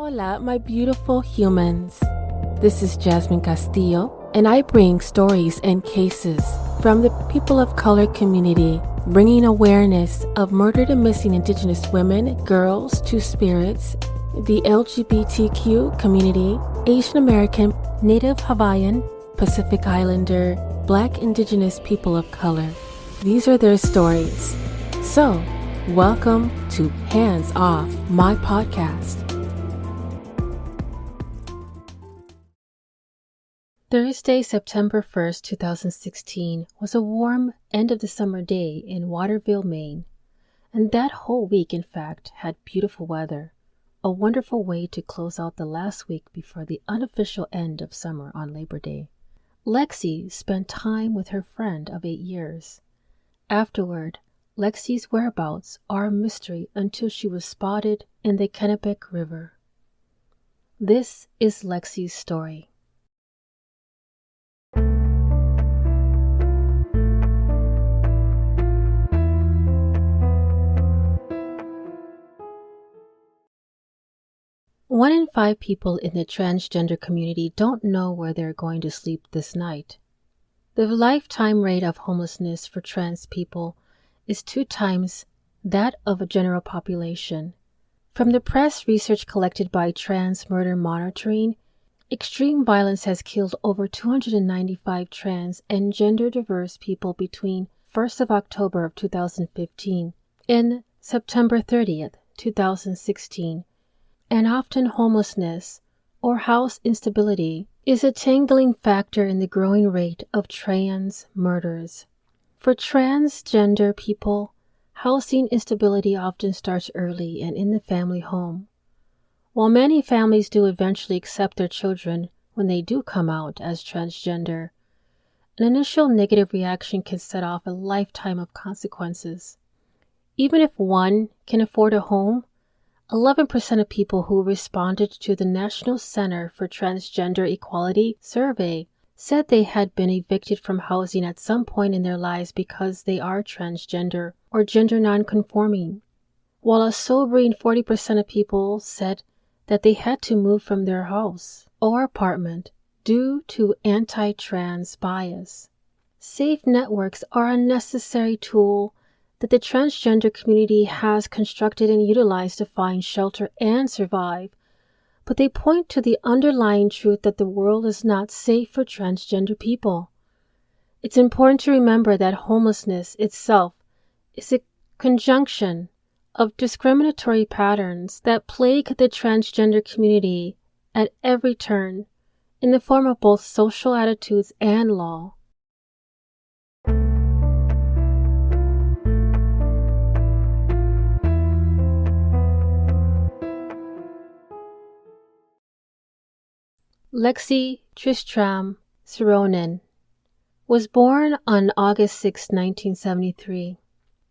Hola, my beautiful humans. This is Jasmine Castillo, and I bring stories and cases from the people of color community, bringing awareness of murdered and missing Indigenous women, girls, two-spirits, the LGBTQ community, Asian American, Native Hawaiian, Pacific Islander, Black Indigenous people of color. These are their stories. So, welcome to Hands Off, my podcast. Thursday, September 1st, 2016 was a warm end-of-the-summer day in Waterville, Maine. And that whole week, in fact, had beautiful weather, a wonderful way to close out the last week before the unofficial end of summer on Labor Day. Lexxi spent time with her friend of 8 years. Afterward, Lexi's whereabouts are a mystery until she was spotted in the Kennebec River. This is Lexi's story. One in 5 people in the transgender community don't know where they're going to sleep this night. The lifetime rate of homelessness for trans people is 2 times that of a general population. From the press research collected by Trans Murder Monitoring, extreme violence has killed over 295 trans and gender-diverse people between 1st of October of 2015 and September 30th, 2016. And often homelessness or house instability is a tangling factor in the growing rate of trans murders. For transgender people, housing instability often starts early and in the family home. While many families do eventually accept their children when they do come out as transgender, an initial negative reaction can set off a lifetime of consequences. Even if one can afford a home, 11% of people who responded to the National Center for Transgender Equality survey said they had been evicted from housing at some point in their lives because they are transgender or gender nonconforming, while a sobering 40% of people said that they had to move from their house or apartment due to anti-trans bias. Safe networks are a necessary tool that the transgender community has constructed and utilized to find shelter and survive, but they point to the underlying truth that the world is not safe for transgender people. It's important to remember that homelessness itself is a conjunction of discriminatory patterns that plague the transgender community at every turn in the form of both social attitudes and law. Lexxi Tristram Sironen was born on August 6, 1973.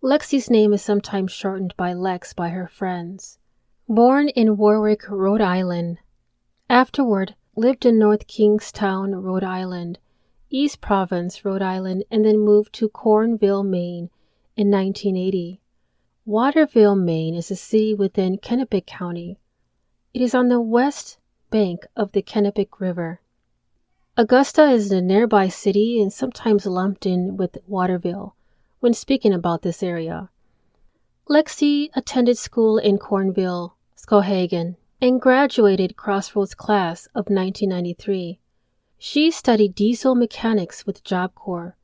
Lexi's name is sometimes shortened by Lex by her friends. Born in Warwick, Rhode Island, Afterward lived in North Kingstown, Rhode Island, East Province, Rhode Island, and then moved to Cornville, Maine in 1980. Waterville, Maine is a city within Kennebec County. It is on the west bank of the Kennebec River. Augusta is a nearby city and sometimes lumped in with Waterville when speaking about this area. Lexi attended school in Cornville, Skowhegan, and graduated Crossroads class of 1993. She studied diesel mechanics with Job Corps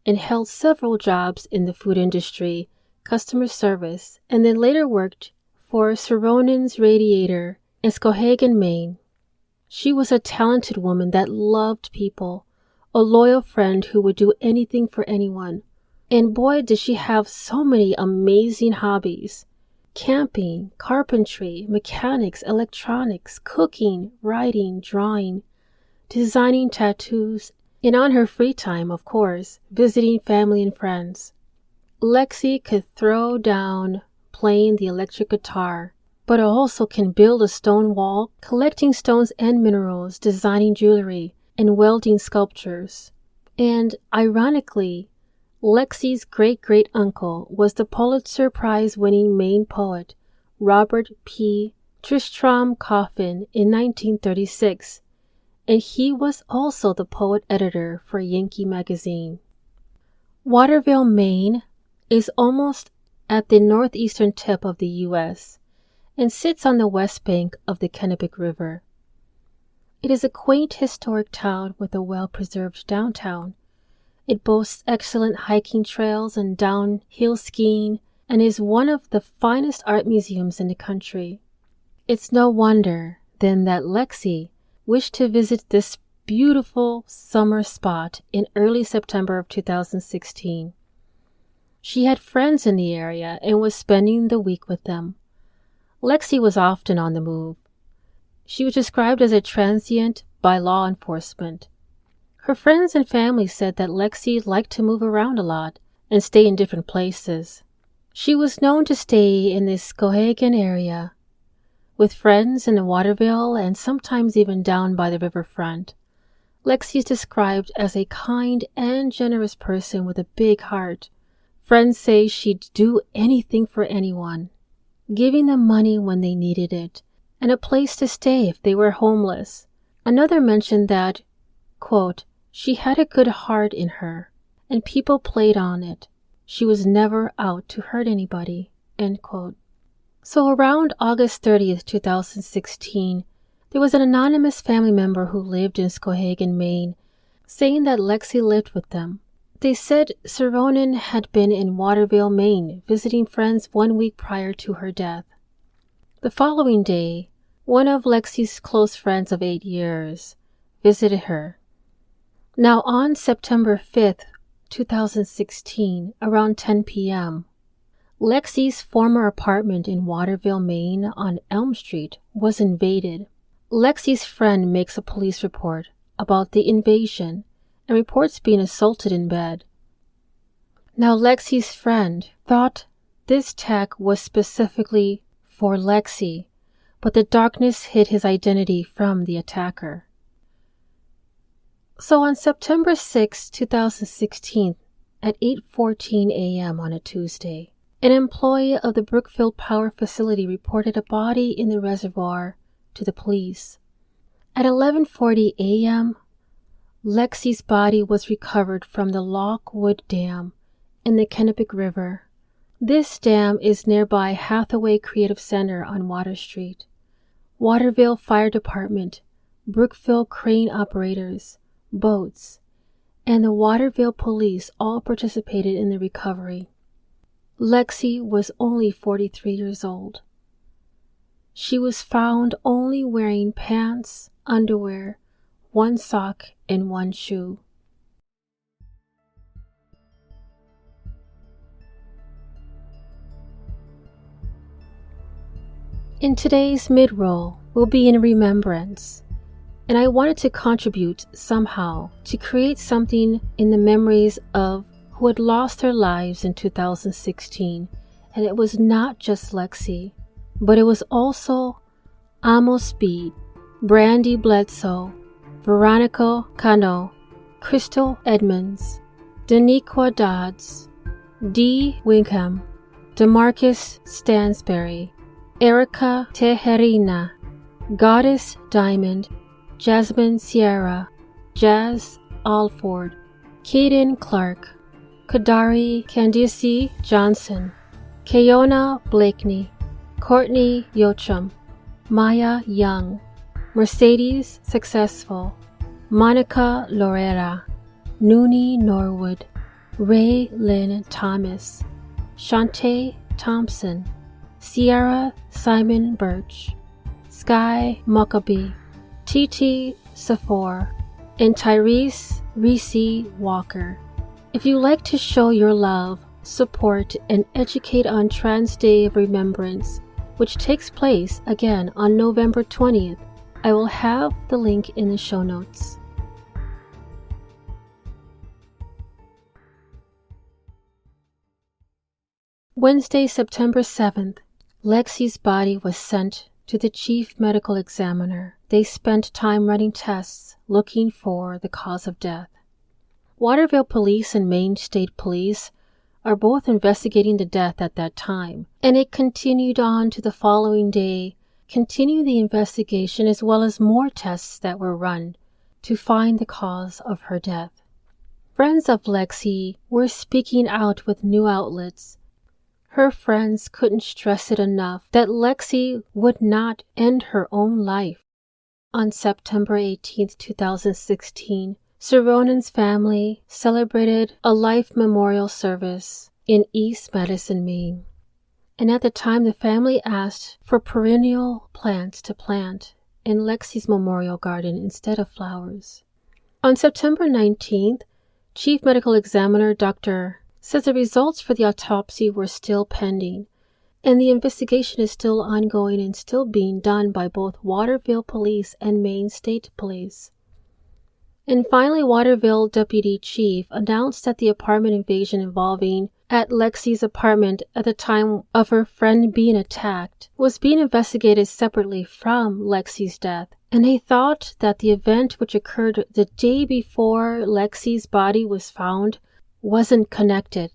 and held several jobs in the food industry, customer service, and then later worked for Sironen's Radiator in Skowhegan, Maine. She was a talented woman that loved people, a loyal friend who would do anything for anyone. And boy, did she have so many amazing hobbies. Camping, carpentry, mechanics, electronics, cooking, writing, drawing, designing tattoos, and on her free time, of course, visiting family and friends. Lexi could throw down playing the electric guitar, but also can build a stone wall, collecting stones and minerals, designing jewelry, and welding sculptures. And ironically, Lexi's great-great-uncle was the Pulitzer Prize-winning Maine poet Robert P. Tristram coffin in 1936, and he was also the poet-editor for Yankee magazine. Waterville, Maine is almost at the northeastern tip of the U.S. and sits on the west bank of the Kennebec River. It is a quaint historic town with a well-preserved downtown. It boasts excellent hiking trails and downhill skiing and is one of the finest art museums in the country. It's no wonder, then, that Lexxi wished to visit this beautiful summer spot in early September of 2016. She had friends in the area and was spending the week with them. Lexxi was often on the move. She was described as a transient by law enforcement. Her friends and family said that Lexxi liked to move around a lot and stay in different places. She was known to stay in the Skowhegan area with friends in the Waterville and sometimes even down by the riverfront. Lexxi is described as a kind and generous person with a big heart. Friends say she'd do anything for anyone, giving them money when they needed it, and a place to stay if they were homeless. Another mentioned that, quote, she had a good heart in her, and people played on it. She was never out to hurt anybody, end quote. So around August 30th, 2016, there was an anonymous family member who lived in Skowhegan, Maine, saying that Lexxi lived with them. They said Sironen had been in Waterville, Maine, visiting friends 1 week prior to her death. The following day, one of Lexxi's close friends of 8 years visited her. Now on September 5th, 2016, around 10 p.m., Lexxi's former apartment in Waterville, Maine on Elm Street was invaded. Lexxi's friend makes a police report about the invasion and reports being assaulted in bed. Now Lexxi's friend thought this tag was specifically for Lexxi, but the darkness hid his identity from the attacker. So on September 6, 2016, at 8:14 a.m. on a Tuesday, an employee of the Brookfield Power Facility reported a body in the reservoir to the police. At 11:40 a.m., Lexxi's body was recovered from the Lockwood Dam in the Kennebec River. This dam is nearby Hathaway Creative Center on Water Street. Waterville Fire Department, Brookfield crane operators, boats, and the Waterville Police all participated in the recovery. Lexxi was only 43 years old. She was found only wearing pants, underwear, one sock, and one shoe. In today's mid-roll, we'll be in remembrance, and I wanted to contribute somehow to create something in the memories of who had lost their lives in 2016, and it was not just Lexxi, but it was also Amos Speed, Brandy Bledsoe, Veronica Cano, Crystal Edmonds, Daniqua Dodds, Dee Wingham, DeMarcus Stansberry, Erica Tejerina, Goddess Diamond, Jasmine Sierra, Jazz Alford, Kaden Clark, Kadari Candice Johnson, Kayona Blakeney, Courtney Yochum, Maya Young, Mercedes Successful, Monica Lorera, Noonie Norwood, Ray Lynn Thomas, Shantae Thompson, Sierra Simon Birch, Sky Muckaby, TT Safor, and Tyrese Reese Walker. If you like to show your love, support, and educate on Trans Day of Remembrance, which takes place again on November 20th, I will have the link in the show notes. Wednesday, September 7th, Lexxi's body was sent to the chief medical examiner. They spent time running tests looking for the cause of death. Waterville Police and Maine State Police are both investigating the death at that time, and it continued on to the following day. continue the investigation as well as more tests that were run to find the cause of her death. Friends of Lexxi were speaking out with new outlets. Her friends couldn't stress it enough that Lexxi would not end her own life. On September 18, 2016, Sironen's family celebrated a life memorial service in East Madison, Maine. And at the time, the family asked for perennial plants to plant in Lexxi's memorial garden instead of flowers. On September 19th, Chief Medical Examiner Dr. says the results for the autopsy were still pending, and the investigation is still ongoing and still being done by both Waterville Police and Maine State Police. And finally, Waterville Deputy Chief announced that the apartment invasion involving at Lexxi's apartment at the time of her friend being attacked was being investigated separately from Lexxi's death, and they thought that the event which occurred the day before Lexxi's body was found wasn't connected.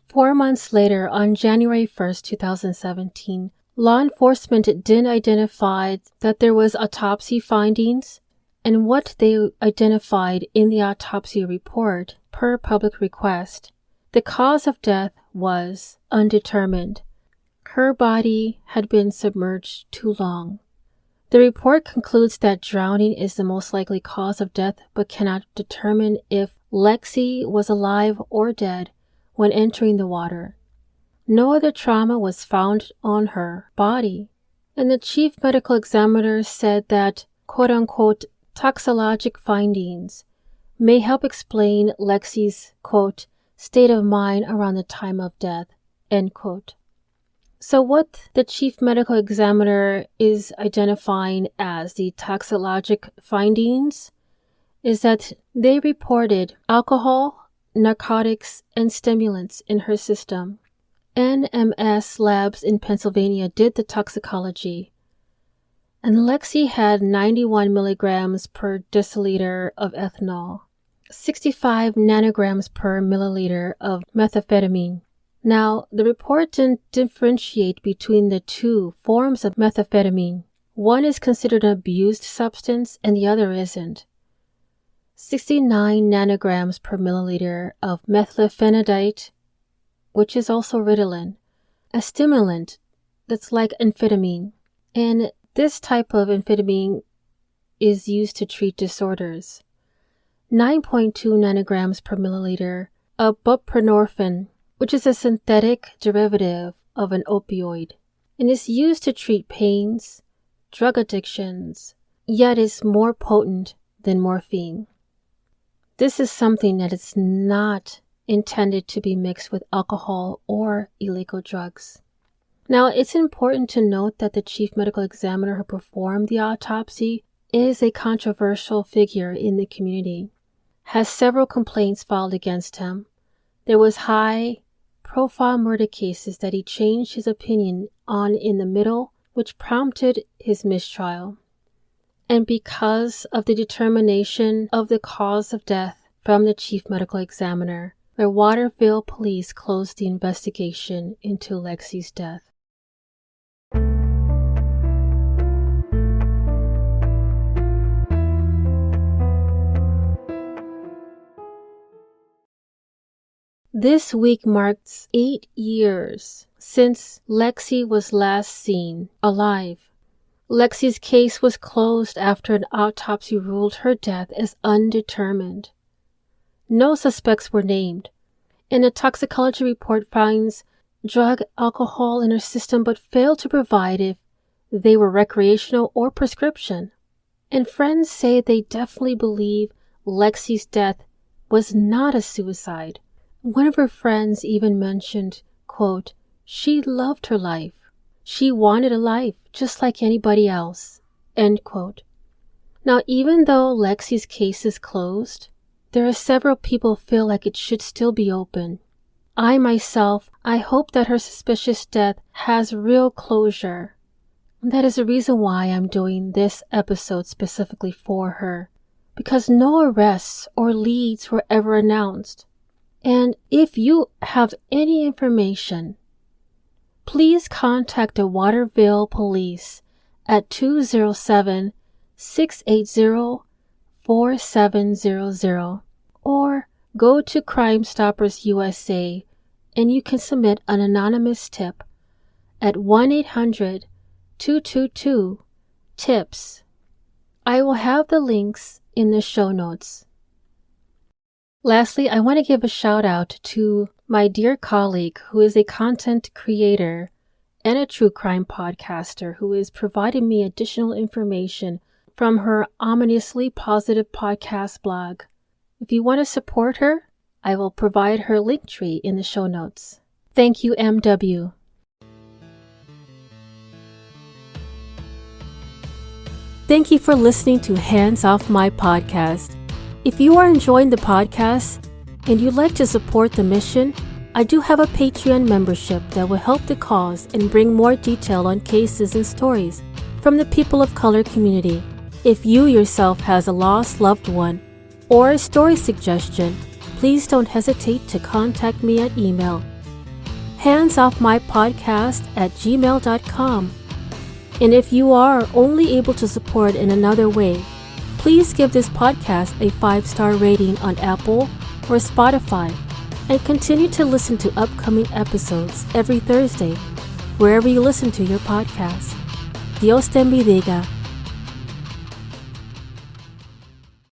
4 months later, on January 1st, 2017, law enforcement didn't identify that there was autopsy findings, and what they identified in the autopsy report, per public request, the cause of death was undetermined. Her body had been submerged too long. The report concludes that drowning is the most likely cause of death, but cannot determine if Lexxi was alive or dead when entering the water. No other trauma was found on her body, and the chief medical examiner said that, quote-unquote, toxicologic findings may help explain Lexxi's, quote, state of mind around the time of death, end quote. So what the chief medical examiner is identifying as the toxicologic findings is that they reported alcohol, narcotics, and stimulants in her system. NMS Labs in Pennsylvania did the toxicology, and Lexxi had 91 milligrams per deciliter of ethanol, 65 nanograms per milliliter of methamphetamine. Now, the report didn't differentiate between the two forms of methamphetamine. One is considered an abused substance and the other isn't. 69 nanograms per milliliter of methylphenidate, which is also Ritalin, a stimulant that's like amphetamine. And this type of amphetamine is used to treat disorders. 9.2 nanograms per milliliter of buprenorphine, which is a synthetic derivative of an opioid, and is used to treat pains, drug addictions, yet is more potent than morphine. This is something that is not intended to be mixed with alcohol or illegal drugs. Now, it's important to note that the chief medical examiner who performed the autopsy is a controversial figure in the community, has several complaints filed against him. There was high-profile murder cases that he changed his opinion on in the middle, which prompted his mistrial. And because of the determination of the cause of death from the chief medical examiner, the Waterville Police closed the investigation into Lexxi's death. This week marks 8 years since Lexxi was last seen alive. Lexxi's case was closed after an autopsy ruled her death as undetermined. No suspects were named, and a toxicology report finds drug, alcohol in her system but failed to provide if they were recreational or prescription. And friends say they definitely believe Lexxi's death was not a suicide. One of her friends even mentioned, quote, she loved her life. She wanted a life just like anybody else, end quote. Now, even though Lexxi's case is closed, there are several people who feel like it should still be open. I myself, I hope that her suspicious death has real closure. That is the reason why I'm doing this episode specifically for her, because no arrests or leads were ever announced. And if you have any information, please contact the Waterville Police at 207-680-4700 or go to Crime Stoppers USA and you can submit an anonymous tip at 1-800-222-TIPS. I will have the links in the show notes. Lastly, I want to give a shout out to my dear colleague who is a content creator and a true crime podcaster who is providing me additional information from her ominously positive podcast blog. If you want to support her, I will provide her link tree in the show notes. Thank you, MW. Thank you for listening to Hands Off My Podcast. If you are enjoying the podcast and you'd like to support the mission, I do have a Patreon membership that will help the cause and bring more detail on cases and stories from the people of color community. If you yourself has a lost loved one or a story suggestion, please don't hesitate to contact me at email handsoffmypodcast@gmail.com. And if you are only able to support in another way, please give this podcast a 5-star rating on Apple or Spotify and continue to listen to upcoming episodes every Thursday, wherever you listen to your podcast. Dios te bendiga.